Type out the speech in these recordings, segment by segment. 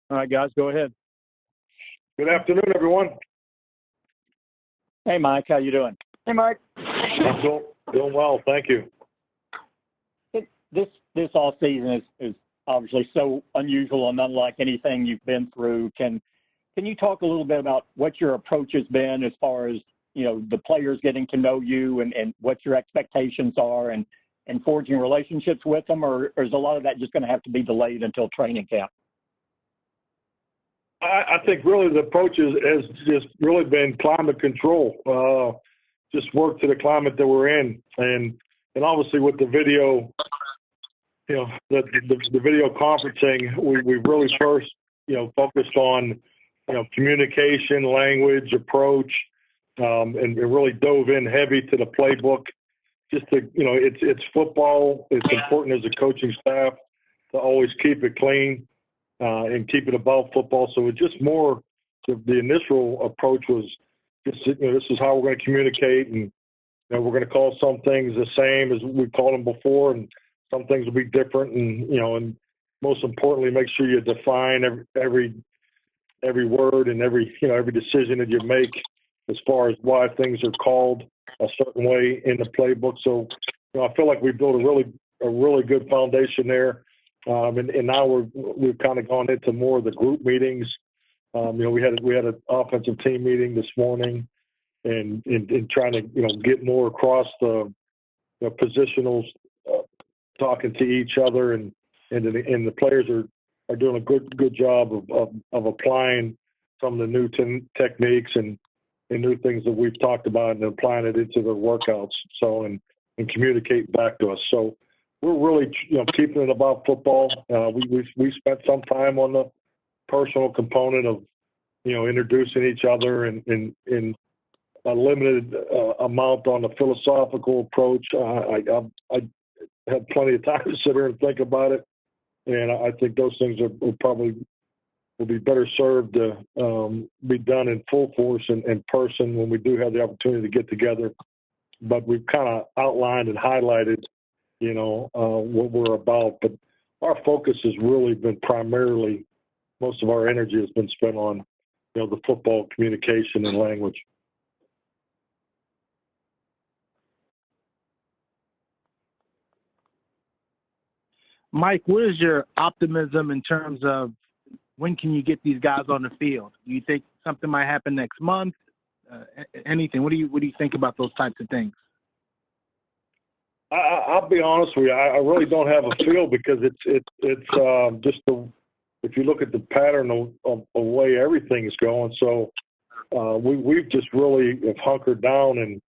All right, guys, go ahead. Good afternoon, everyone. Hey, Mike, how you doing? Hey, Mike. I'm doing well, thank you. This off season is obviously so unusual and unlike anything you've been through. Can you talk a little bit about what your approach has been as far as, you know, the players getting to know you and what your expectations are and forging relationships with them, or is a lot of that just going to have to be delayed until training camp? I think really the approach has just really been climate control. Just work to the climate that we're in, and obviously with the video, you know, the video conferencing, we really first, you know, focused on, you know, communication, language, approach, and really dove in heavy to the playbook. Just to, you know, it's football. It's important as a coaching staff to always keep it clean and keep it above football. So it's just more, the initial approach was just, you know, this is how we're going to communicate, and, you know, we're going to call some things the same as we called them before, and some things will be different, and, you know, and most importantly, make sure you define every word and every decision that you make as far as why things are called a certain way in the playbook. So, you know, I feel like we built a really good foundation there, and now we've kind of gone into more of the group meetings. You know, we had an offensive team meeting this morning, and trying to, you know, get more across the positionals, talking to each other, and the players are doing a good job of applying some of the new techniques and new things that we've talked about and applying it into their workouts. So and communicate back to us. So we're really, you know, keeping it about football. We spent some time on the personal component of, you know, introducing each other and a limited amount on the philosophical approach. I had plenty of time to sit here and think about it, and I think those things will be better served to be done in full force and in person when we do have the opportunity to get together. But we've kind of outlined and highlighted, you know, what we're about. But our focus has really been primarily, most of our energy has been spent on, you know, the football communication and language. Mike, what is your optimism in terms of when can you get these guys on the field? Do you think something might happen next month? Anything? What do you think about those types of things? I'll be honest with you. I really don't have a feel, because it's just if you look at the pattern of the way everything is going. So we've just really have hunkered down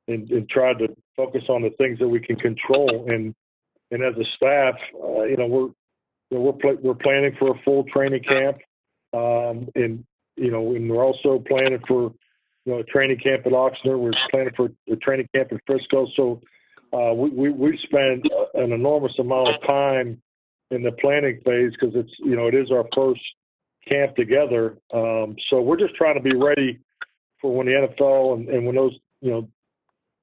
and tried to focus on the things that we can control. And as a staff, you know, we're planning for a full training camp, and you know, and we're also planning for, you know, a training camp at Oxnard. We're planning for a training camp in Frisco. So we spend an enormous amount of time in the planning phase, because it's, you know, it is our first camp together. So we're just trying to be ready for when the NFL and when those, you know,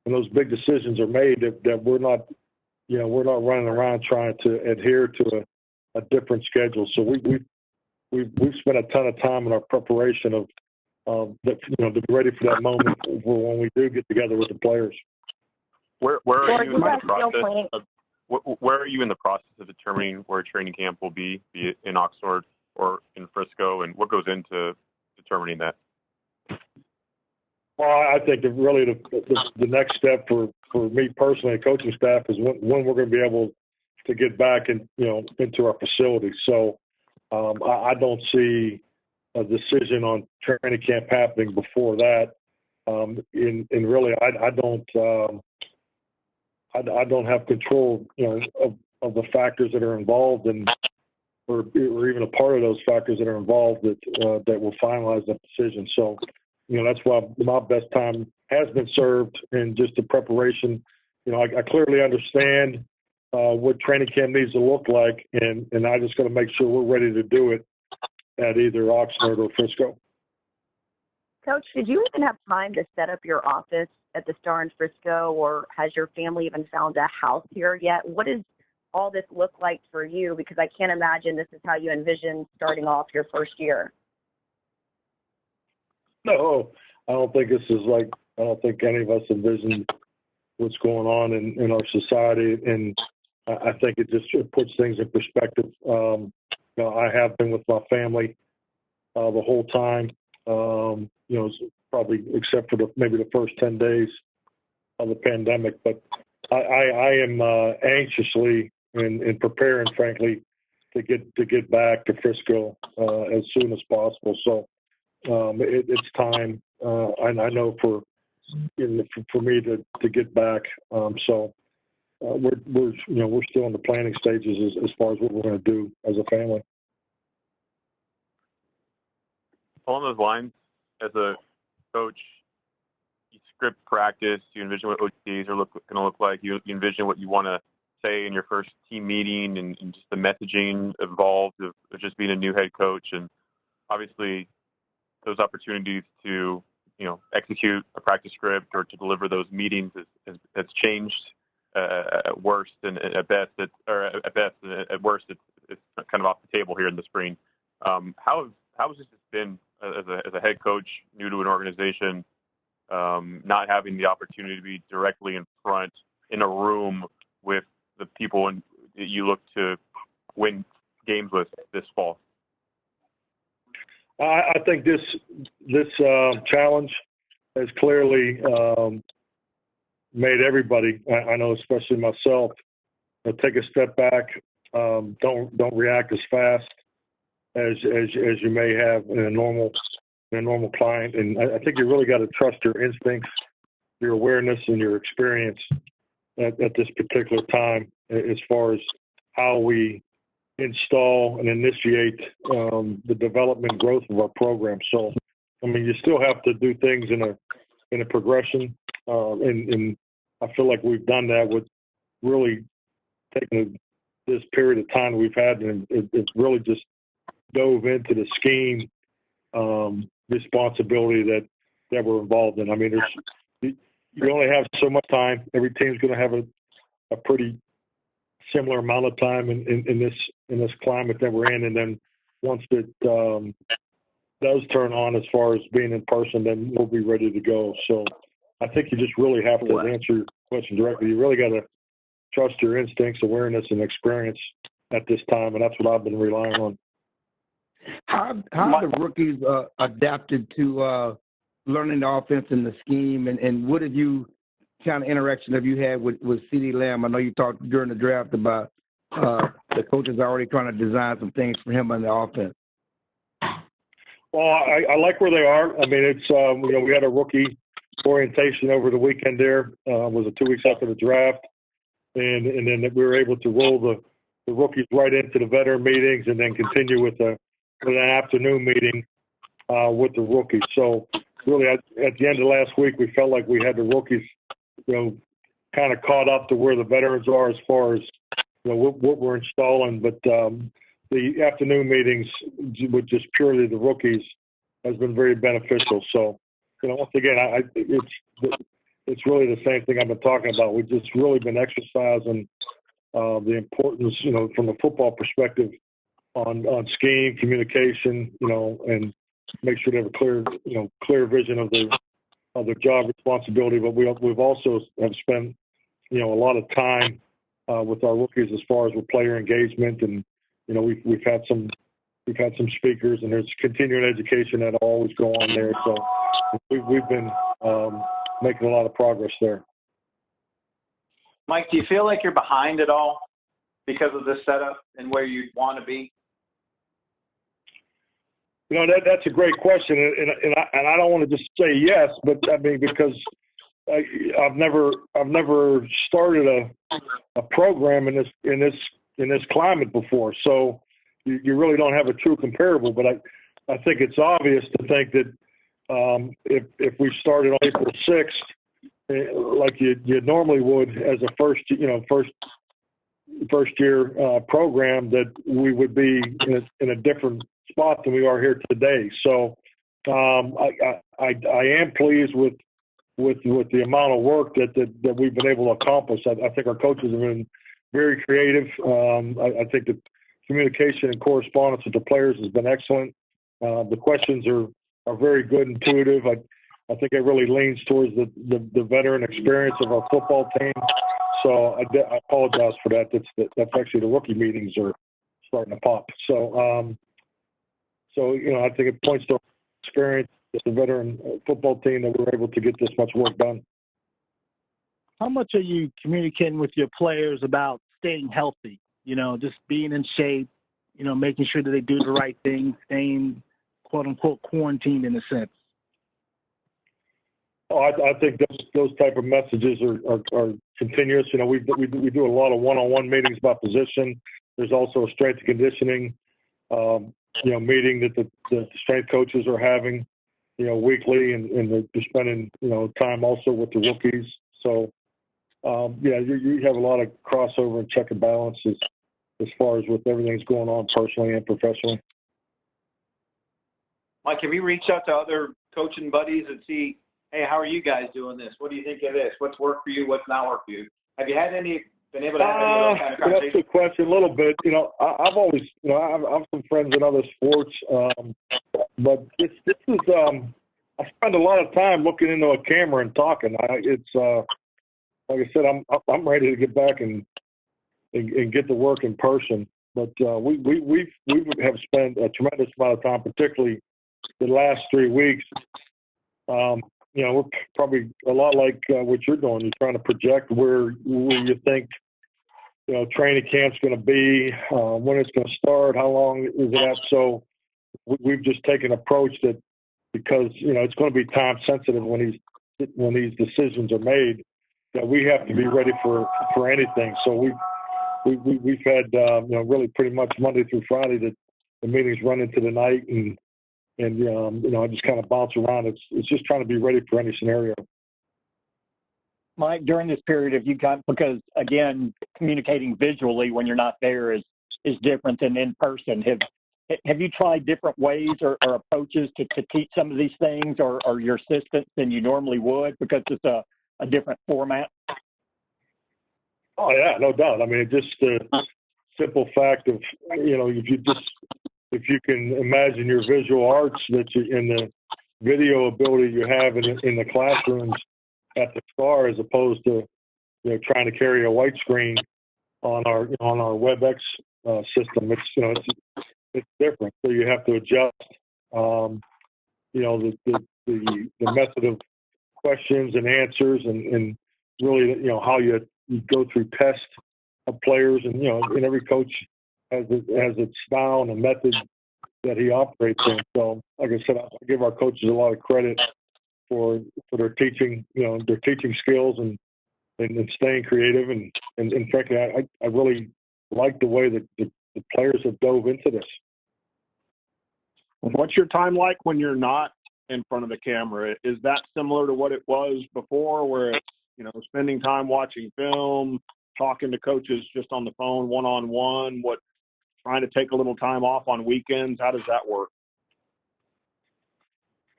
when those big decisions are made, that we're not, you know, we're not running around trying to adhere to a different schedule. So we've spent a ton of time in our preparation of that, you know, to be ready for that moment for when we do get together with the players. Where are you in the process where are you in the process of determining where training camp will be it in Oxnard or in Frisco, and what goes into determining that? Well, I think that really the next step for me personally and coaching staff is when we're going to be able to get back and, you know, into our facility. So I don't see a decision on training camp happening before that. And really, I don't have control, you know, of the factors that are involved, or even a part of those factors that are involved that will finalize that decision. So, you know, that's why my best time has been served in just the preparation. You know, I clearly understand what training camp needs to look like, and I just got to make sure we're ready to do it at either Oxnard or Frisco. Coach, did you even have time to set up your office at the Star in Frisco, or has your family even found a house here yet? What is all this look like for you? Because I can't imagine this is how you envision starting off your first year. No, I don't think I don't think any of us envisioned what's going on in our society, and I think it puts things in perspective. I have been with my family the whole time, probably except for maybe the first 10 days of the pandemic. But I am anxiously and preparing, frankly, to get back to Frisco as soon as possible. So it's time, and I know for me to get back. So we're still in the planning stages as far as what we're going to do as a family. Along those lines, as a coach, you script practice, you envision what OTAs are going to look like, you envision what you want to say in your first team meeting and just the messaging involved of just being a new head coach. And obviously those opportunities to, execute a practice script or to deliver those meetings has changed at worst, and at worst it's kind of off the table here in the spring. How has this been as a head coach, new to an organization, not having the opportunity to be directly in front in a room with the people that you look to win games with this fall? I think this challenge has clearly made everybody, I know especially myself, take a step back. Don't react as fast as you may have in a normal client. And I think you really got to trust your instincts, your awareness, and your experience at this particular time as far as how we install and initiate the development growth of our program. So, you still have to do things in a progression, and I feel like we've done that with really taking this period of time we've had, and it's really just dove into the scheme responsibility that we're involved in. You only have so much time. Every team's going to have a pretty similar amount of time in this climate that we're in, and then once it does turn on as far as being in person, then we'll be ready to go. So I think you just really have to answer your question directly. You really got to trust your instincts, awareness, and experience at this time, and that's what I've been relying on. How have the rookies adapted to learning the offense and the scheme, and what kind of interaction have you had with CeeDee Lamb? I know you talked during the draft about the coaches already trying to design some things for him on the offense. Well, I like where they are. It's we had a rookie orientation over the weekend. There was 2 weeks after the draft, and then we were able to roll the rookies right into the veteran meetings, and then continue with an afternoon meeting with the rookies. So really, at the end of last week, we felt like we had the rookies, kind of caught up to where the veterans are as far as what we're installing. But the afternoon meetings with just purely the rookies has been very beneficial. So, once again, it's really the same thing I've been talking about. We've just really been exercising the importance, from a football perspective on scheme, communication, and make sure they have a clear vision of their job responsibility. But we've also have spent, a lot of time with our rookies as far as with player engagement, and we've had some speakers, and there's continuing education that always go on there. So we've been making a lot of progress there. Mike, do you feel like you're behind at all because of this setup and where you want to be? That's a great question, and I don't want to just say yes, but because I've never started a program in this climate before, so you really don't have a true comparable. But I think it's obvious to think that if we started on April 6th, like you normally would as a first year program, that we would be in a different spot than we are here today. So I am pleased with the amount of work that we've been able to accomplish. I think our coaches have been very creative. I think the communication and correspondence with the players has been excellent. The questions are very good, intuitive. I think it really leans towards the veteran experience of our football team. So I apologize for that. That's actually the rookie meetings are starting to pop. So I think it points to experience with the veteran football team that we're able to get this much work done. How much are you communicating with your players about staying healthy? Just being in shape, making sure that they do the right thing, staying quote unquote quarantined in a sense. Oh, I think those type of messages are continuous. We do a lot of one-on-one meetings about position. There's also a strength and conditioning, meeting that the strength coaches are having, weekly, and they're spending, time also with the rookies. So, you have a lot of crossover and check and balances as far as with everything's going on personally and professionally. Mike, have you reached out to other coaching buddies and see, hey, how are you guys doing this? What do you think of this? What's worked for you? What's not worked for you? Have you been able to have any kind of conversation? That's a good question, a little bit. I've always, I have some friends in other sports, but this is, I spend a lot of time looking into a camera and talking. Like I said, I'm ready to get back and get to work in person. But we have spent a tremendous amount of time, particularly the last 3 weeks. We're probably a lot like what you're doing. You're trying to project where you think, training camp's going to be, when it's going to start, how long is it at. So we've just taken an approach that because, it's going to be time sensitive when these decisions are made, that we have to be ready for anything. So we've had, really pretty much Monday through Friday that the meetings run into the night and I just kind of bounce around. It's just trying to be ready for any scenario. Mike, during this period, because again, communicating visually when you're not there is different than in person. Have you tried different ways or approaches to teach some of these things or your assistants than you normally would because it's a different format? Oh yeah, no doubt. I mean, just the simple fact of, if you can imagine your visual arts that in the video ability you have in the classrooms at the SCAR, as opposed to trying to carry a white screen on our WebEx system, it's different. So you have to adjust. The method of questions and answers and really how you go through tests of players and every coach has its style and a method that he operates in. So, like I said, I give our coaches a lot of credit for their teaching, their teaching skills and staying creative. And frankly, I really like the way that the players have dove into this. What's your time like when you're not in front of the camera? Is that similar to what it was before, where it's, spending time watching film, talking to coaches just on the phone, one-on-one, trying to take a little time off on weekends? How does that work?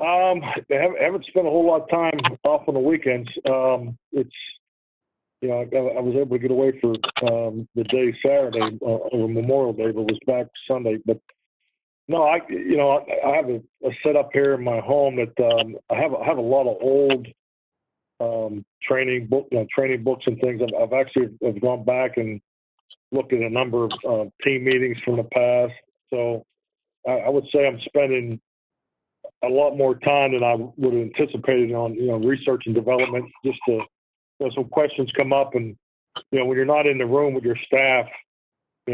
I haven't spent a whole lot of time off on the weekends. It's, I was able to get away for the day Saturday or Memorial Day, but was back Sunday. But no, I have a setup here in my home that I have a lot of old training books and things. I've actually gone back and looked at a number of team meetings from the past. So I would say I'm spending a lot more time than I would have anticipated on, research and development, just to, some questions come up and, when you're not in the room with your staff, I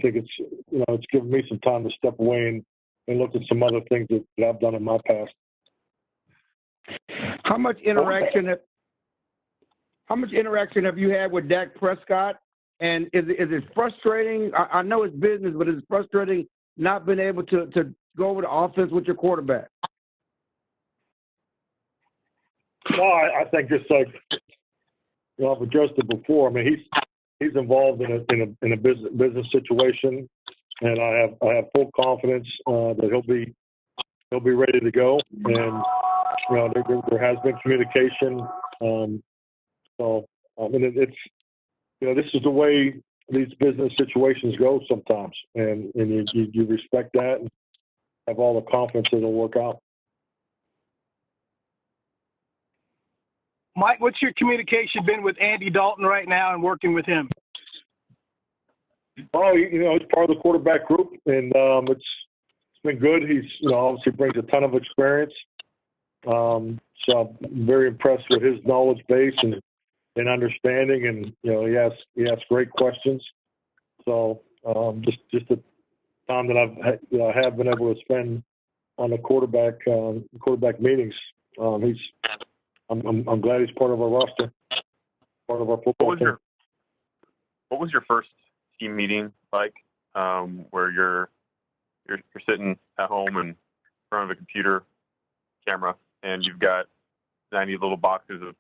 think it's, it's given me some time to step away and look at some other things that I've done in my past. How much interaction have you had with Dak Prescott? And is it frustrating? I know it's business, but is it frustrating not being able to go over the offense with your quarterback? No, I think just like I've addressed it before. I mean, he's involved in a business situation, and I have full confidence that he'll be ready to go. And there has been communication. So I mean, this is the way these business situations go sometimes, and you respect that and have all the confidence that it'll work out. Mike, what's your communication been with Andy Dalton right now and working with him? Oh, he's part of the quarterback group, and it's been good. He's, obviously brings a ton of experience. So I'm very impressed with his knowledge base and understanding, and he asks great questions. So just the time that I have been able to spend on the quarterback meetings, I'm glad he's part of our roster, part of our football team. What was your first team meeting like, where you're sitting at home in front of a computer camera and you've got 90 little boxes of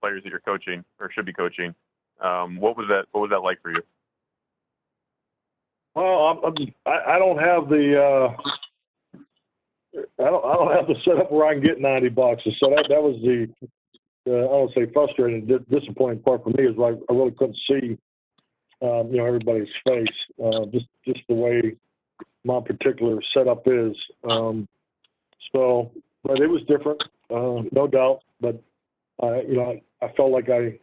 players that you're coaching or should be coaching? What was that like for you? Well, I don't have the I don't have the setup where I can get 90 boxes. So that was the I don't say frustrating, disappointing part for me is I really couldn't see everybody's face, just the way my particular setup is. But it was different, no doubt. But I felt like I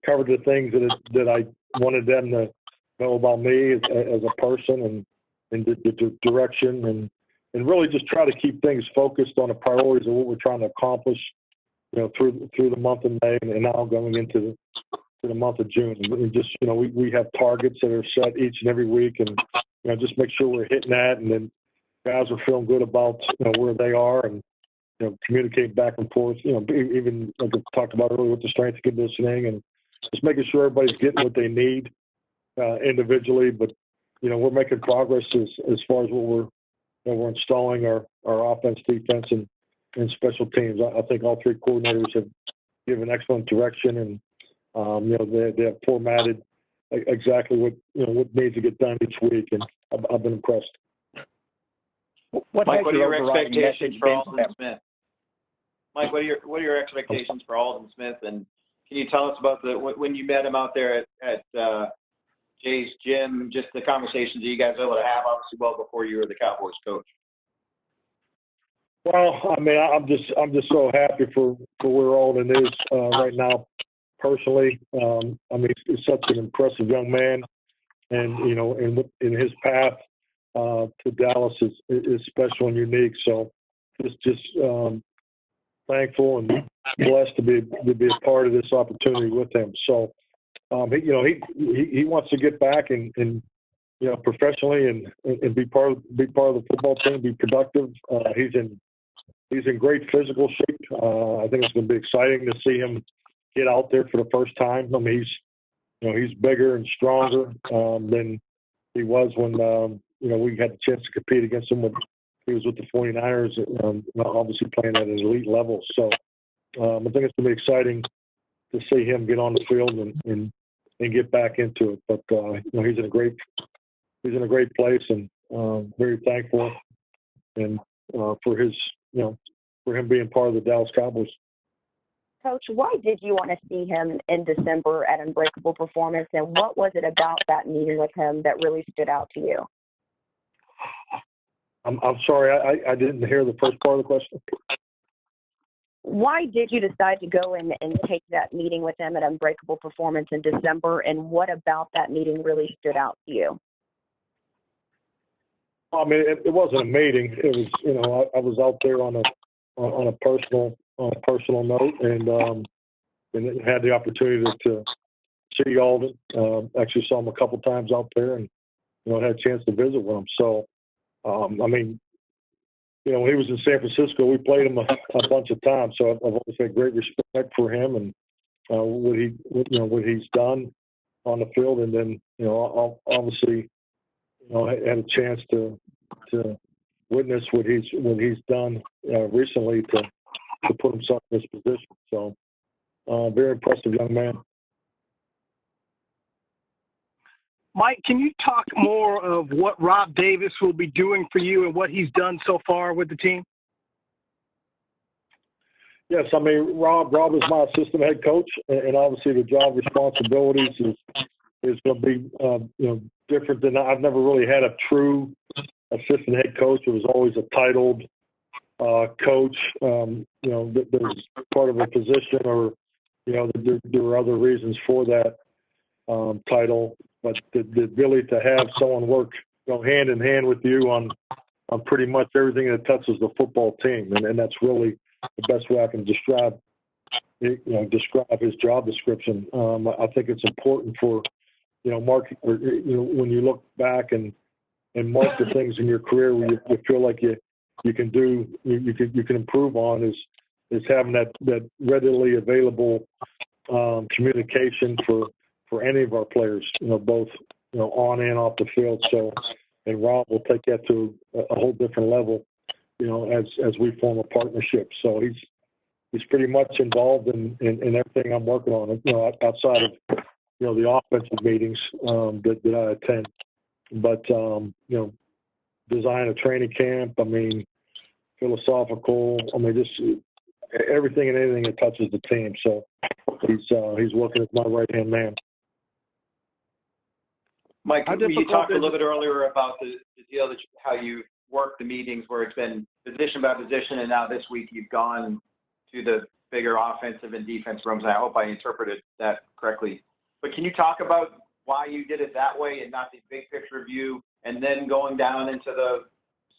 covered the things that I wanted them to know about me as a person and the direction and really just try to keep things focused on the priorities of what we're trying to accomplish, through the month of May and now going into the month of June. And just, we have targets that are set each and every week, and just make sure we're hitting that, and then guys are feeling good about where they are, and communicate back and forth. Even like I talked about earlier with the strength and conditioning, and just making sure everybody's getting what they need individually. But we're making progress as far as what we're installing our offense, defense, and special teams. I think all three coordinators have given excellent direction, and they have formatted exactly what needs to get done each week, and I've been impressed. Mike, what are your expectations for Aldon Smith? Mike, what are your expectations for Aldon Smith? And can you tell us about when you met him out there at Jay's gym, just the conversations that you guys were able to have, obviously well before you were the Cowboys coach? Well, I mean, I'm just so happy for where Aldon is right now, personally. I mean, he's such an impressive young man, and in his path to Dallas is special and unique. So just thankful and blessed to be a part of this opportunity with him. So he wants to get back and professionally and be part of the football team, be productive. He's in great physical shape. I think it's going to be exciting to see him get out there for the first time. I mean, he's bigger and stronger than he was when we had the chance to compete against him when he was with the 49ers, obviously playing at an elite level. So I think it's going to be exciting to see him get on the field and get back into it. But he's in a great place, and very thankful and for his for him being part of the Dallas Cowboys. Coach, why did you want to see him in December at Unbreakable Performance, and what was it about that meeting with him that really stood out to you? I'm sorry, I didn't hear the first part of the question. Why did you decide to go and take that meeting with him at Unbreakable Performance in December, and what about that meeting really stood out to you? I mean, it wasn't a meeting. It was, I was out there on a personal note, and had the opportunity to see Aldon. Actually saw him a couple times out there, and had a chance to visit with him. So, I mean, when he was in San Francisco, we played him a bunch of times. So I've always had great respect for him and what he's done on the field, and then obviously had a chance to witness what he's done recently to put himself in this position. So very impressive young man. Mike, can you talk more of what Rob Davis will be doing for you and what he's done so far with the team? Yes, I mean Rob is my assistant head coach, and obviously the job responsibilities is going to be different than I've never really had a true assistant head coach. It was always a titled coach. There's part of a position, or there were other reasons for that title, but the ability to have someone work hand in hand with you on pretty much everything that touches the football team, and that's really the best way I can describe his job description. I think it's important for Mark, when you look back and mark the things in your career where you feel like you can do, you can improve on, is having that readily available communication for any of our players, both on and off the field. So, and Rob will take that to a whole different level, as we form a partnership. So he's pretty much involved in everything I'm working on, outside of the offensive meetings that I attend. But design a training camp. I mean, philosophical. I mean, just everything and anything that touches the team. So he's working as my right hand man. Mike, you talked a little bit earlier about the deal how you work the meetings where it's been position by position, and now this week you've gone to the bigger offensive and defense rooms. I hope I interpreted that correctly. But can you talk about why you did it that way and not the big picture view, and then going down into the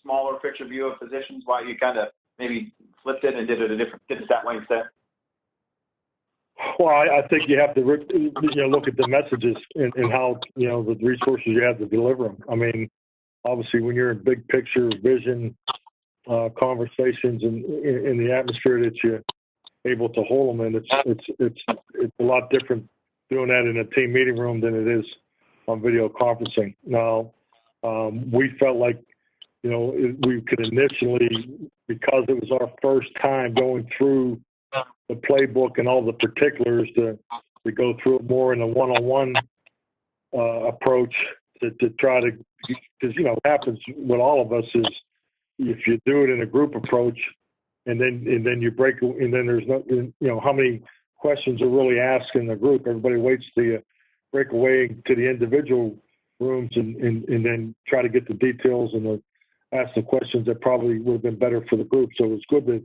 smaller picture view of positions, why you kind of maybe flipped it and did it that way instead? Well, I think you have to look at the messages and how the resources you have to deliver them. I mean, obviously, when you're in big picture vision conversations and in the atmosphere that you're able to hold them in, it's a lot different doing that in a team meeting room than it is on video conferencing. Now, we felt like we could initially, because it was our first time going through the playbook and all the particulars, to go through it more in a one-on-one approach to try to, because what happens with all of us is if you do it in a group approach and then you break, and then there's no, how many questions are really asked in the group. Everybody waits till you break away to the individual rooms and then try to get the details and ask the questions that probably would have been better for the group. So it's good to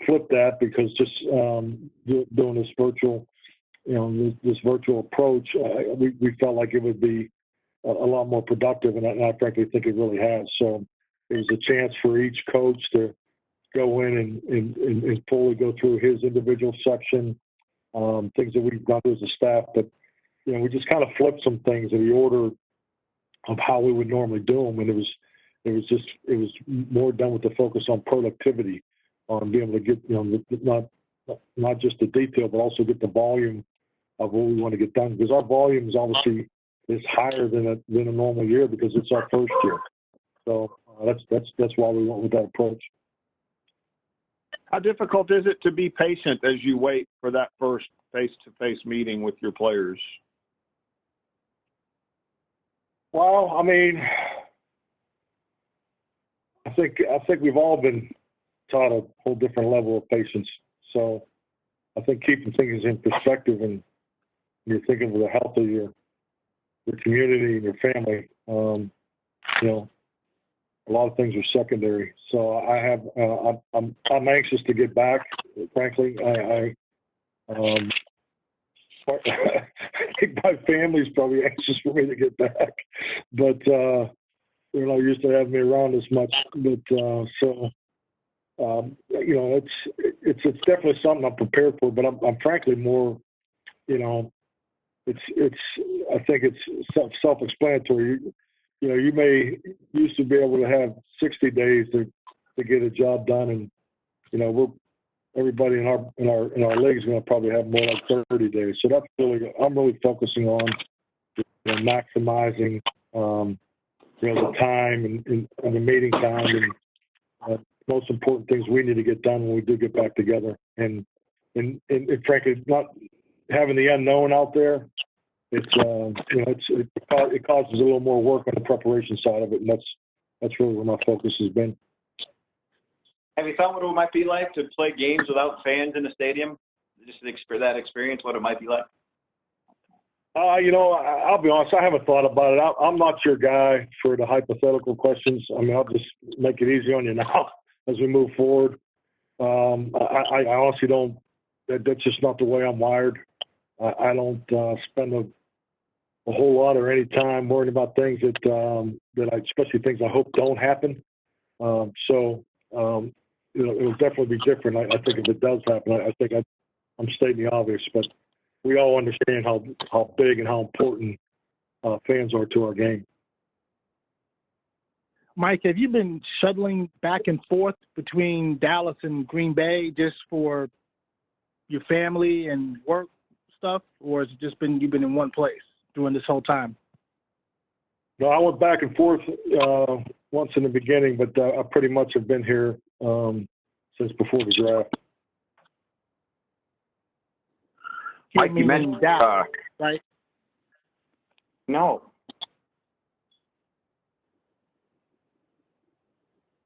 flip that, because just doing this virtual, this virtual approach, we felt like it would be a lot more productive, and I frankly think it really has. So it was a chance for each coach to go in and fully go through his individual section, things that we've done as a staff. But we just kind of flipped some things in the order of how we would normally do them, and it was more done with the focus on productivity, on being able to get not just the detail, but also get the volume of what we want to get done, because our volume is obviously higher than a normal year, because it's our first year. So that's why we went with that approach. How difficult is it to be patient as you wait for that first face-to-face meeting with your players? Well, I mean, I think we've all been taught a whole different level of patience. So I think keeping things in perspective, and you're thinking of the health of your community and your family, a lot of things are secondary. So I'm anxious to get back. Frankly, I think my family's probably anxious for me to get back, but they're not used to having me around as much. But it's definitely something I'm prepared for. But I'm frankly more, I think it's self-explanatory. You may used to be able to have 60 days to get a job done, and everybody in our league is going to probably have more like 30 days. So that's I'm really focusing on maximizing the time and the meeting time, and most important things we need to get done when we do get back together. And frankly, not having the unknown out there, it causes a little more work on the preparation side of it, and that's really where my focus has been. Have you thought what it might be like to play games without fans in the stadium? Just that experience, what it might be like? I'll be honest, I haven't thought about it. I'm not your guy for the hypothetical questions. I mean, I'll just make it easy on you now as we move forward. I honestly don't. That's just not the way I'm wired. I don't spend a whole lot or any time worrying about things especially things I hope don't happen. It'll definitely be different. I think if it does happen, I think I'm stating the obvious, but we all understand how big and how important fans are to our game. Mike, have you been shuttling back and forth between Dallas and Green Bay just for your family and work stuff, or has it just been you've been in one place during this whole time? No, I went back and forth once in the beginning, but I pretty much have been here since before the draft. Mike, you mentioned Dallas, right? No.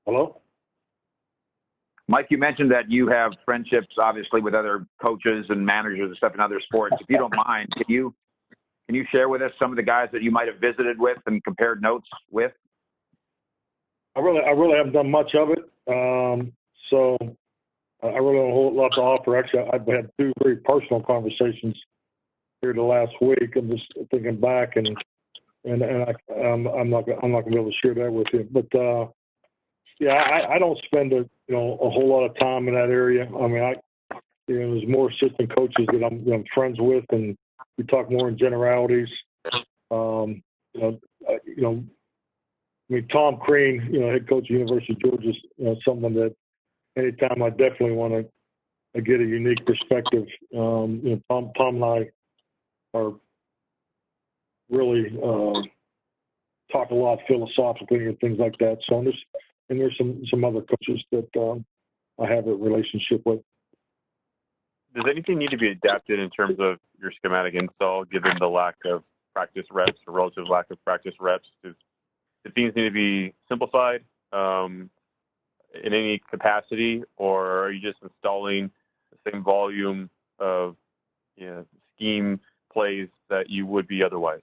Hello? Mike, you mentioned that you have friendships, obviously, with other coaches and managers and stuff in other sports. If you don't mind, can you share with us some of the guys that you might have visited with and compared notes with? I really haven't done much of it, so I really don't have a whole lot to offer. Actually, I've had two very personal conversations here the last week. I'm just thinking back, and I'm not gonna be able to share that with you. But I don't spend a whole lot of time in that area. I mean, there's more assistant coaches that I'm friends with, and we talk more in generalities. I mean, Tom Crean, head coach of University of Georgia, is someone that anytime I definitely want to get a unique perspective. Tom and I are really talk a lot philosophically and things like that. So there's some other coaches that I have a relationship with. Does anything need to be adapted in terms of your schematic install, given the lack of practice reps or relative lack of practice reps? Do things need to be simplified in any capacity, or are you just installing the same volume of scheme plays that you would be otherwise?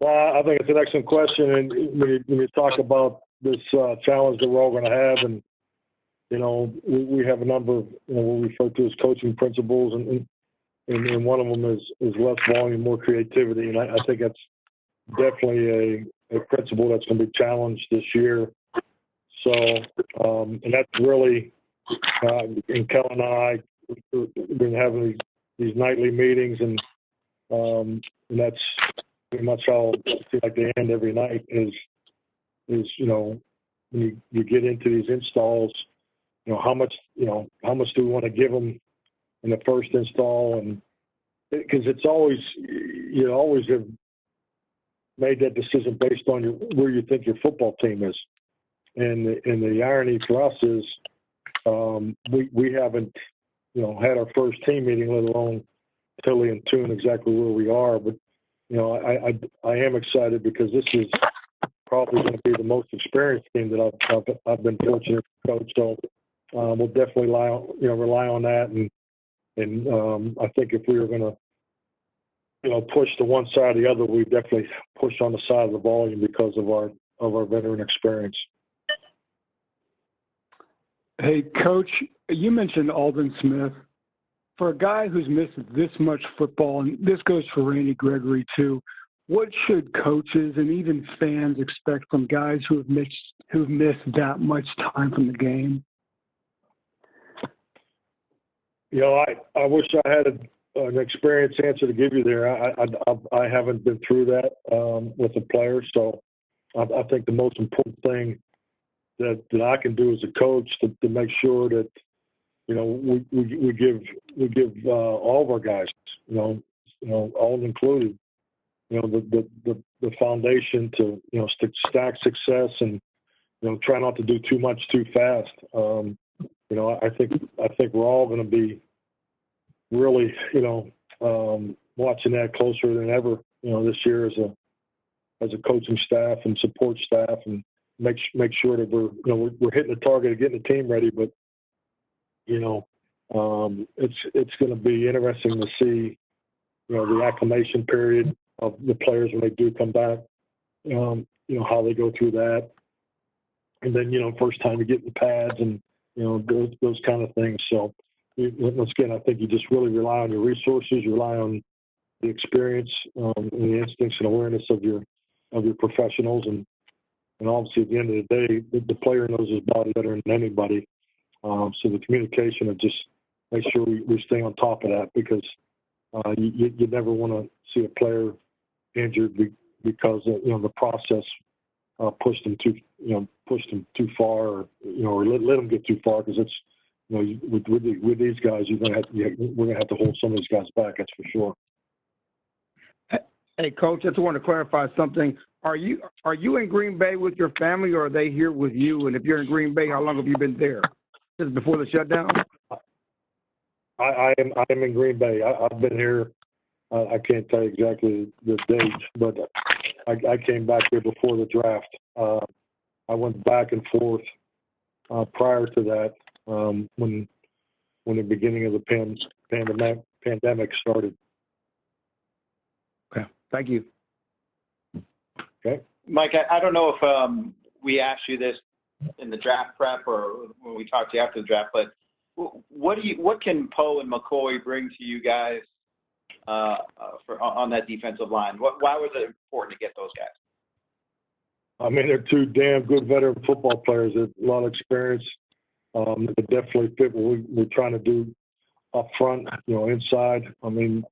Well, I think it's an excellent question, and when you talk about this challenge that we're all going to have, and we have a number of what we refer to as coaching principles, and one of them is less volume, more creativity, and I think that's definitely a principle that's going to be challenged this year. So, and that's really, and Kel and I have been having these nightly meetings, and that's pretty much how I feel like they end every night is when you get into these installs, how much do we want to give them in the first install, and because it's always you always have made that decision based on where you think your football team is, and the irony for us is we haven't had our first team meeting, let alone totally in tune exactly where we are, but I am excited because this is probably going to be the most experienced team that I've been fortunate to coach. So we'll definitely rely on that, and I think if we were going to push to one side or the other, we definitely push on the side of the volume because of our veteran experience. Hey, Coach, you mentioned Aldon Smith. For a guy who's missed this much football, and this goes for Randy Gregory too, what should coaches and even fans expect from guys who've missed that much time from the game? I wish I had an experienced answer to give you there. I haven't been through that with the players, so I think the most important thing that I can do as a coach to make sure that we give all of our guys, all included, the foundation to stack success and try not to do too much too fast. I think we're all going to be really watching that closer than ever this year as a coaching staff and support staff, and make sure that we're hitting the target of getting the team ready. But it's going to be interesting to see the acclimation period of the players when they do come back. How they go through that, and then first time to get in the pads and those kind of things. So once again, I think you just really rely on your resources, rely on the experience, and the instincts and awareness of your professionals, and obviously at the end of the day, the player knows his body better than anybody. So the communication of just make sure we stay on top of that, because you never want to see a player injured because the process pushed them too far, or let them get too far, because it's with these guys we're gonna have to hold some of these guys back. That's for sure. Hey, Coach, I just want to clarify something. Are you in Green Bay with your family, or are they here with you? And if you're in Green Bay, how long have you been there? Just before the shutdown? I am in Green Bay. I've been here. I can't tell you exactly the date, but I came back here before the draft. I went back and forth prior to that when the beginning of the pandemic started. Okay, thank you. Okay, Mike, I don't know if we asked you this in the draft prep or when we talked to you after the draft, but what can Poe and McCoy bring to you guys on that defensive line? Why was it important to get those guys? I mean, they're two damn good veteran football players. They have a lot of experience. They definitely fit what we're trying to do up front, inside. I mean,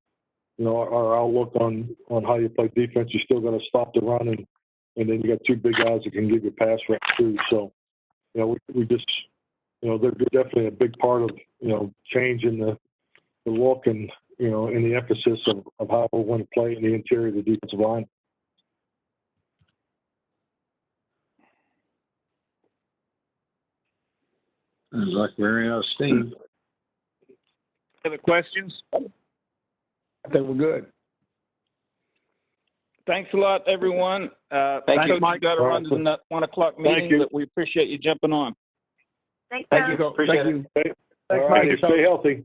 our outlook on how you play defense, you still got to stop the run, and then you got two big guys that can give you pass rush too. So, we just, they're definitely a big part of, changing the look and, and the emphasis of how we want to play in the interior of the defensive line. Sounds like we're out of steam. Other questions? I think we're good. Thanks a lot, everyone. Thank you, Mike. Got to run to the 1 o'clock meeting, but we appreciate you jumping on. Thank you. Appreciate Thank you. All right, stay healthy.